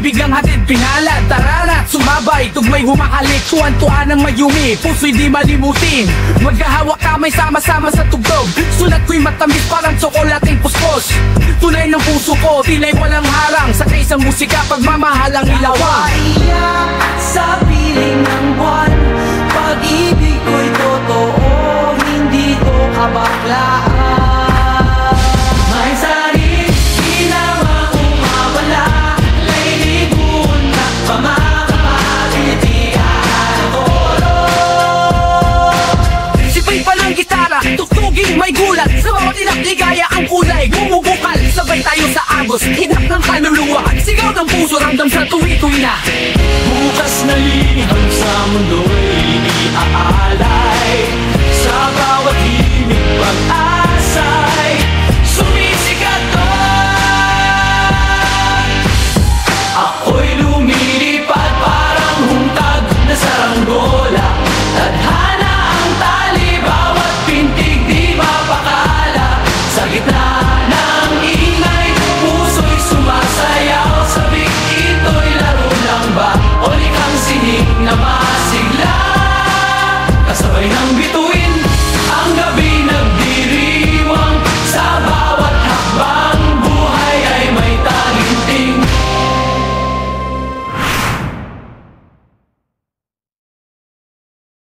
pag-ibig ang hatid pinalad. Tara na't sumabay, tugmay humahalik, tuwan-tuwa ng mayumi, puso'y di malimutin. Maghahawak kamay sama-sama sa tugtog, sulat ko'y matamis parang tsokolating puspos. Tunay ng puso ko, tila'y walang harang, sa isang musika pagmamahalang ilawang. Maiyak sa piling ng buwan, pag-ibig ko'y totoo, hindi to kabaklaan. May saring di na maumawala, layligun na pamamapalitian ko. Sipay pa ng gitara, tuktugin may gulat, sa bawat ligaya ang kulay bumubukal. Sabay tayo sa agos, hinap ng kaluluwa, sigaw ng puso, ramdam sa tuwi-tuwi na. Bukas na liham sa mundo,